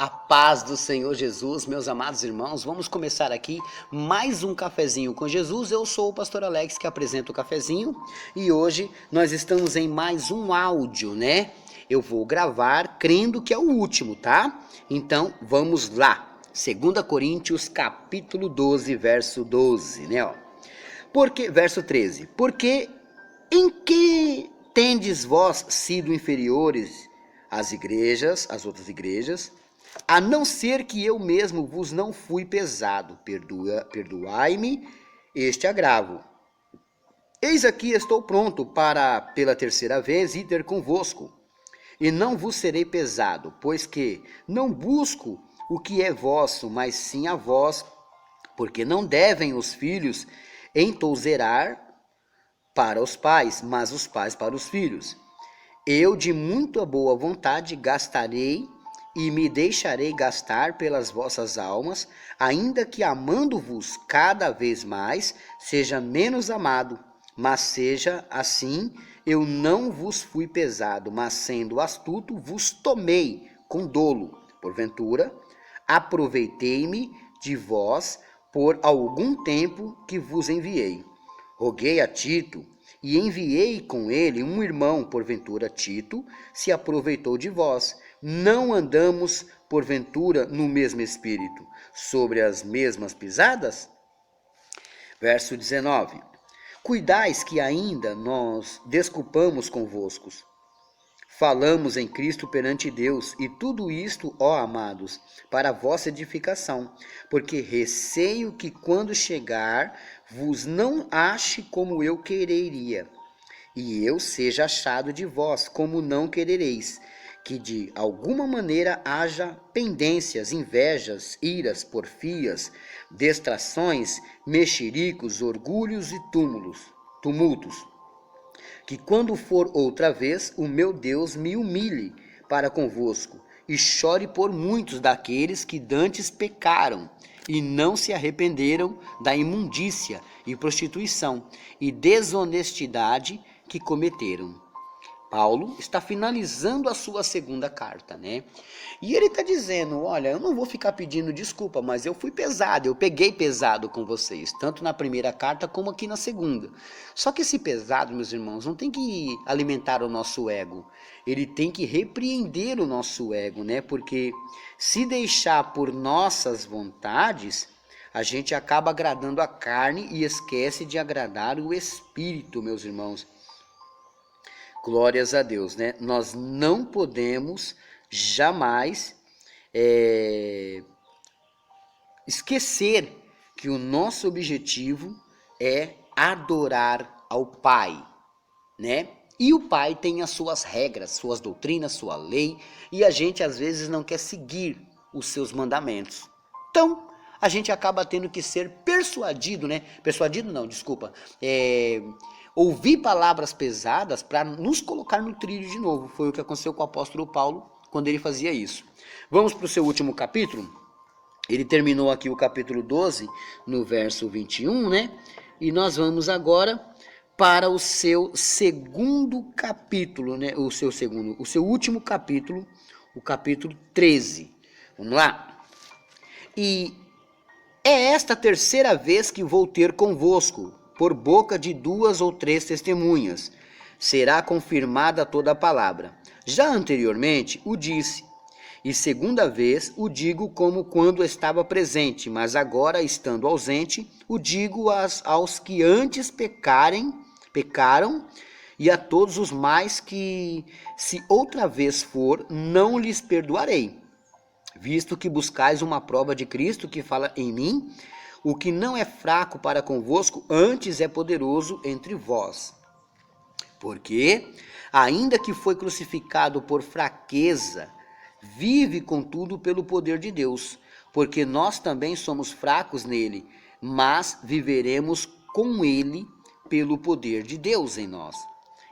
A paz do Senhor Jesus, meus amados irmãos, vamos começar aqui mais um cafezinho com Jesus. Eu sou o pastor Alex que apresenta o cafezinho e hoje nós estamos em mais um áudio, né? Eu vou gravar crendo que é o último, tá? Então vamos lá. 2 Coríntios capítulo 12, verso 12, né? Verso 13. Porque em que tendes vós sido inferiores às igrejas, às outras igrejas? A não ser que eu mesmo vos não fui pesado, perdoai-me este agravo. Eis aqui estou pronto para, pela terceira vez, ir ter convosco, e não vos serei pesado, pois que não busco o que é vosso, mas sim a vós, porque não devem os filhos entouzerar para os pais, mas os pais para os filhos. Eu de muito boa vontade gastarei e me deixarei gastar pelas vossas almas, ainda que amando-vos cada vez mais, seja menos amado. Mas seja assim, eu não vos fui pesado, mas sendo astuto, vos tomei com dolo. Porventura, aproveitei-me de vós por algum tempo que vos enviei. Roguei a Tito, e enviei com ele um irmão, porventura Tito, se aproveitou de vós. Não andamos, porventura, no mesmo espírito, sobre as mesmas pisadas? Verso 19. Cuidais que ainda nós desculpamos convosco. Falamos em Cristo perante Deus, e tudo isto, ó amados, para a vossa edificação, porque receio que quando chegar, vos não ache como eu quereria, e eu seja achado de vós, como não querereis, que de alguma maneira haja pendências, invejas, iras, porfias, distrações, mexericos, orgulhos e tumultos. Que quando for outra vez, o meu Deus me humilhe para convosco, e chore por muitos daqueles que dantes pecaram, e não se arrependeram da imundícia e prostituição, e desonestidade que cometeram. Paulo está finalizando a sua segunda carta, né? E ele está dizendo, olha, eu não vou ficar pedindo desculpa, mas eu fui pesado, eu peguei pesado com vocês, tanto na primeira carta como aqui na segunda. Só que esse pesado, meus irmãos, não tem que alimentar o nosso ego, ele tem que repreender o nosso ego, né? Porque se deixar por nossas vontades, a gente acaba agradando a carne e esquece de agradar o espírito, meus irmãos. Glórias a Deus, né? Nós não podemos jamais esquecer que o nosso objetivo é adorar ao Pai, né? E o Pai tem as suas regras, suas doutrinas, sua lei, e a gente às vezes não quer seguir os seus mandamentos. Então, a gente acaba tendo que ser persuadido, né? Persuadido não, desculpa. Ouvir palavras pesadas para nos colocar no trilho de novo. Foi o que aconteceu com o apóstolo Paulo quando ele fazia isso. Vamos para o seu último capítulo? Ele terminou aqui o capítulo 12, no verso 21, né? E nós vamos agora para o seu segundo capítulo, né? O seu último capítulo, o capítulo 13. Vamos lá? E é esta a terceira vez que vou ter convosco, por boca de 2 ou 3 testemunhas. Será confirmada toda a palavra. Já anteriormente o disse, e segunda vez o digo como quando estava presente, mas agora, estando ausente, o digo aos que antes pecaram, e a todos os mais que, se outra vez for, não lhes perdoarei. Visto que buscais uma prova de Cristo que fala em mim, o que não é fraco para convosco, antes é poderoso entre vós. Porque, ainda que foi crucificado por fraqueza, vive contudo pelo poder de Deus, porque nós também somos fracos nele, mas viveremos com ele pelo poder de Deus em nós.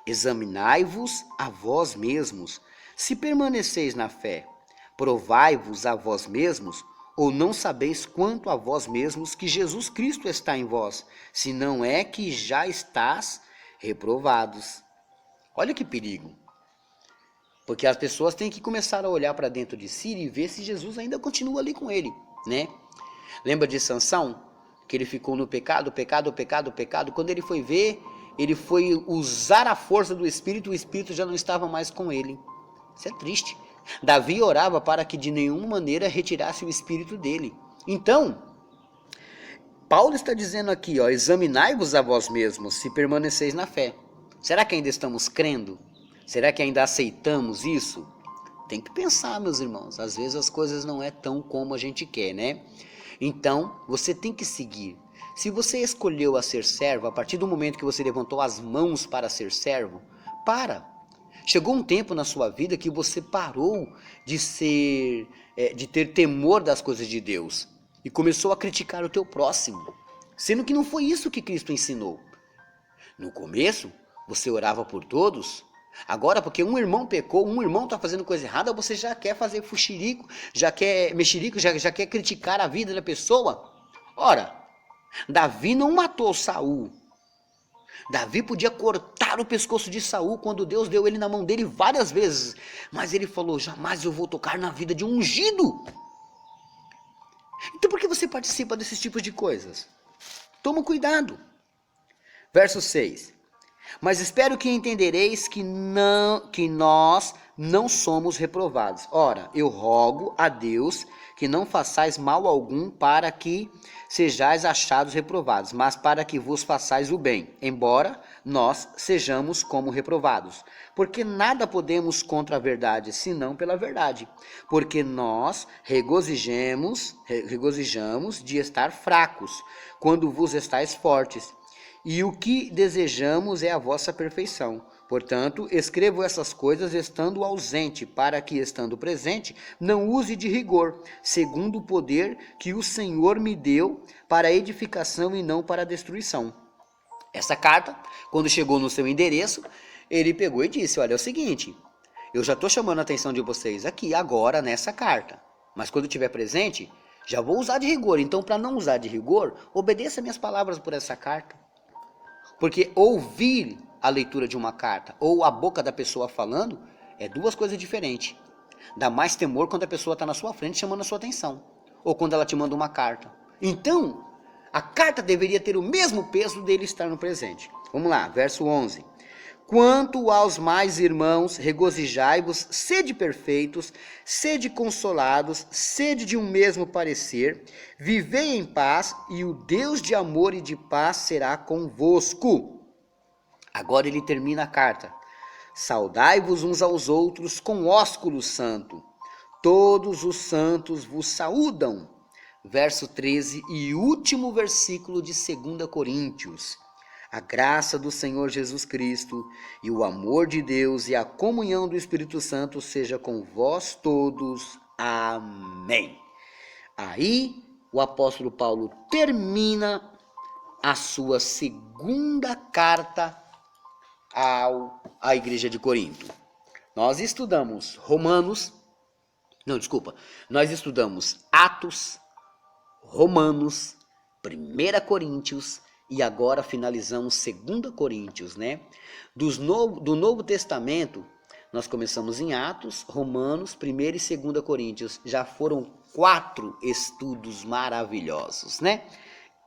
Examinai-vos a vós mesmos, se permaneceis na fé. Provai-vos a vós mesmos, ou não sabeis quanto a vós mesmos que Jesus Cristo está em vós, se não é que já estás reprovados. Olha que perigo. Porque as pessoas têm que começar a olhar para dentro de si e ver se Jesus ainda continua ali com ele, né? Lembra de Sansão? Que ele ficou no pecado, pecado, pecado, pecado. Quando ele foi ver, ele foi usar a força do Espírito, o Espírito já não estava mais com ele. Isso é triste. Davi orava para que de nenhuma maneira retirasse o Espírito dele. Então, Paulo está dizendo aqui, ó, examinai-vos a vós mesmos, se permaneceis na fé. Será que ainda estamos crendo? Será que ainda aceitamos isso? Tem que pensar, meus irmãos. Às vezes as coisas não é tão como a gente quer, né? Então, você tem que seguir. Se você escolheu a ser servo, a partir do momento que você levantou as mãos para ser servo, para. Chegou um tempo na sua vida que você parou de ter temor das coisas de Deus e começou a criticar o teu próximo, sendo que não foi isso que Cristo ensinou. No começo, você orava por todos. Agora, porque um irmão pecou, um irmão está fazendo coisa errada, você já quer fazer fuxirico, já quer mexerico, já quer criticar a vida da pessoa. Ora, Davi não matou Saul. Davi podia cortar o pescoço de Saul quando Deus deu ele na mão dele várias vezes. Mas ele falou, jamais eu vou tocar na vida de um ungido. Então por que você participa desses tipos de coisas? Toma cuidado. Verso 6. Mas espero que entendereis que nós não somos reprovados. Ora, eu rogo a Deus que não façais mal algum para que sejais achados reprovados, mas para que vos façais o bem, embora nós sejamos como reprovados. Porque nada podemos contra a verdade, senão pela verdade. Porque nós regozijamos de estar fracos, quando vos estáis fortes. E o que desejamos é a vossa perfeição. Portanto, escrevo essas coisas estando ausente, para que, estando presente, não use de rigor, segundo o poder que o Senhor me deu para edificação e não para destruição. Essa carta, quando chegou no seu endereço, ele pegou e disse, olha, é o seguinte, eu já estou chamando a atenção de vocês aqui, agora, nessa carta. Mas quando estiver presente, já vou usar de rigor. Então, para não usar de rigor, obedeça minhas palavras por essa carta. Porque ouvir a leitura de uma carta ou a boca da pessoa falando é duas coisas diferentes. Dá mais temor quando a pessoa está na sua frente chamando a sua atenção. Ou quando ela te manda uma carta. Então, a carta deveria ter o mesmo peso dele estar no presente. Vamos lá, verso 11. Quanto aos mais irmãos, regozijai-vos, sede perfeitos, sede consolados, sede de um mesmo parecer, vivei em paz, e o Deus de amor e de paz será convosco. Agora ele termina a carta. Saudai-vos uns aos outros com ósculo santo. Todos os santos vos saúdam. Verso 13 e último versículo de 2 Coríntios. A graça do Senhor Jesus Cristo e o amor de Deus e a comunhão do Espírito Santo seja com vós todos. Amém. Aí o apóstolo Paulo termina a sua segunda carta à igreja de Corinto. Nós estudamos nós estudamos Atos, Romanos, 1 Coríntios, e agora finalizamos 2 Coríntios, né? Do Novo Testamento, nós começamos em Atos, Romanos, 1 e 2 Coríntios. Já foram 4 estudos maravilhosos, né?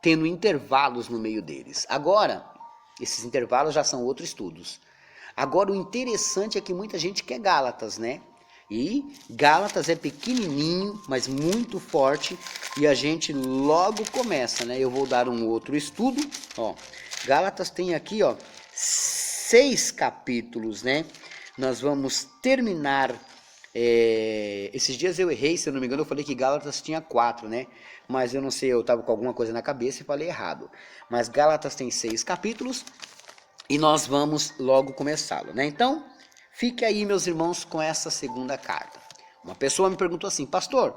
Tendo intervalos no meio deles. Agora, esses intervalos já são outros estudos. Agora, o interessante é que muita gente quer Gálatas, né? E Gálatas é pequenininho, mas muito forte, e a gente logo começa, né? Eu vou dar um outro estudo, ó. Gálatas tem aqui, ó, 6 capítulos, né? Nós vamos terminar, esses dias eu errei, se eu não me engano, eu falei que Gálatas tinha 4, né? Mas eu não sei, eu estava com alguma coisa na cabeça e falei errado. Mas Gálatas tem 6 capítulos, e nós vamos logo começá-lo, né? Então, fique aí, meus irmãos, com essa segunda carta. Uma pessoa me perguntou assim, pastor,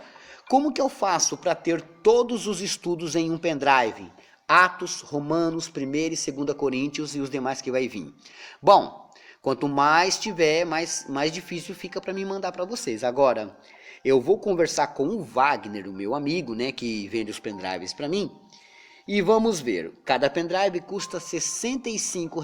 como que eu faço para ter todos os estudos em um pendrive? Atos, Romanos, 1 e 2 Coríntios e os demais que vai vir. Bom, quanto mais tiver, mais difícil fica para mim mandar para vocês. Agora, eu vou conversar com o Wagner, o meu amigo, né, que vende os pendrives para mim, E vamos ver, cada pendrive custa R$ 65,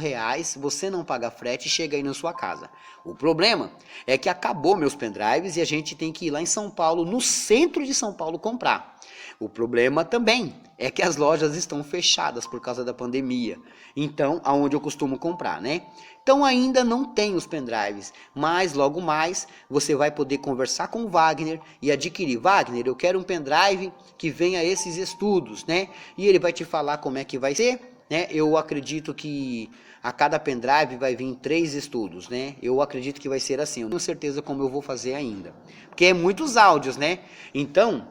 você não paga frete e chega aí na sua casa. O problema é que acabou meus pendrives e a gente tem que ir lá em São Paulo, no centro de São Paulo, comprar. O problema também é que as lojas estão fechadas por causa da pandemia. Então, aonde eu costumo comprar, né? Então ainda não tem os pendrives, mas logo mais você vai poder conversar com o Wagner e adquirir. Wagner, eu quero um pendrive que venha esses estudos, né? E ele vai te falar como é que vai ser, né? Eu acredito que a cada pendrive vai vir 3 estudos, né? Eu acredito que vai ser assim, eu não tenho certeza como eu vou fazer ainda. Porque é muitos áudios, né? Então,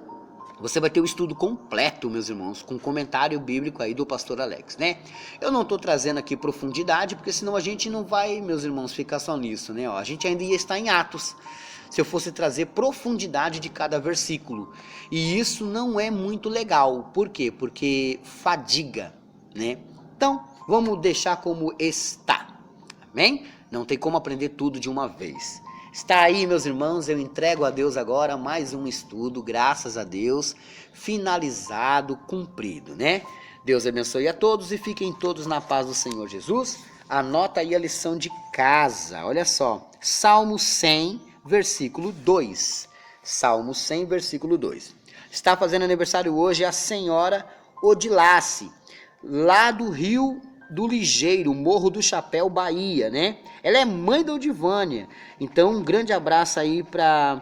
você vai ter o estudo completo, meus irmãos, com comentário bíblico aí do pastor Alex, né? Eu não estou trazendo aqui profundidade, porque senão a gente não vai, meus irmãos, ficar só nisso, né? Ó, a gente ainda ia estar em Atos, se eu fosse trazer profundidade de cada versículo. E isso não é muito legal. Por quê? Porque fadiga, né? Então, vamos deixar como está. Amém? Não tem como aprender tudo de uma vez. Está aí, meus irmãos, eu entrego a Deus agora mais um estudo, graças a Deus, finalizado, cumprido, né? Deus abençoe a todos e fiquem todos na paz do Senhor Jesus. Anota aí a lição de casa, olha só, Salmo 100, versículo 2. Salmo 100, versículo 2. Está fazendo aniversário hoje a senhora Odilace, lá do Rio do Ligeiro, Morro do Chapéu, Bahia, né? Ela é mãe da Odivânia. Então, um grande abraço aí para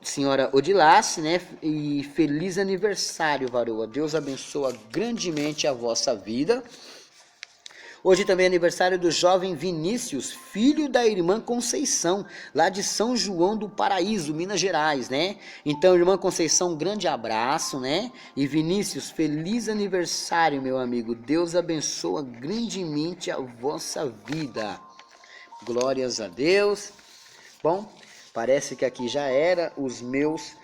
senhora Odilace, né? E feliz aniversário, varoa. Deus abençoa grandemente a vossa vida. Hoje também é aniversário do jovem Vinícius, filho da irmã Conceição, lá de São João do Paraíso, Minas Gerais, né? Então, irmã Conceição, um grande abraço, né? E Vinícius, feliz aniversário, meu amigo. Deus abençoa grandemente a vossa vida. Glórias a Deus. Bom, parece que aqui já era os meus...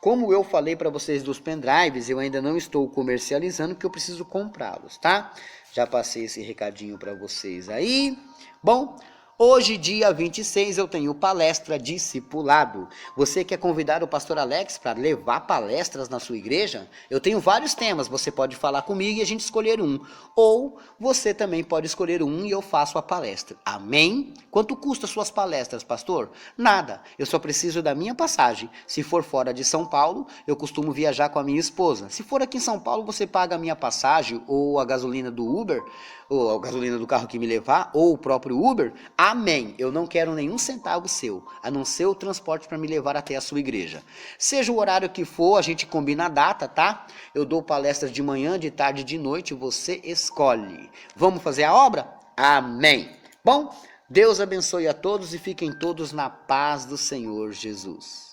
Como eu falei para vocês dos pendrives, eu ainda não estou comercializando, porque eu preciso comprá-los, tá? Já passei esse recadinho para vocês aí. Bom, hoje, dia 26, eu tenho palestra discipulado. Você quer convidar o pastor Alex para levar palestras na sua igreja? Eu tenho vários temas, você pode falar comigo e a gente escolher um. Ou você também pode escolher um e eu faço a palestra. Amém? Quanto custa suas palestras, pastor? Nada, eu só preciso da minha passagem. Se for fora de São Paulo, eu costumo viajar com a minha esposa. Se for aqui em São Paulo, você paga a minha passagem ou a gasolina do Uber, ou a gasolina do carro que me levar, ou o próprio Uber. Amém. Eu não quero nenhum centavo seu, a não ser o transporte para me levar até a sua igreja. Seja o horário que for, a gente combina a data, tá? Eu dou palestras de manhã, de tarde, de noite, você escolhe. Vamos fazer a obra? Amém. Bom, Deus abençoe a todos e fiquem todos na paz do Senhor Jesus.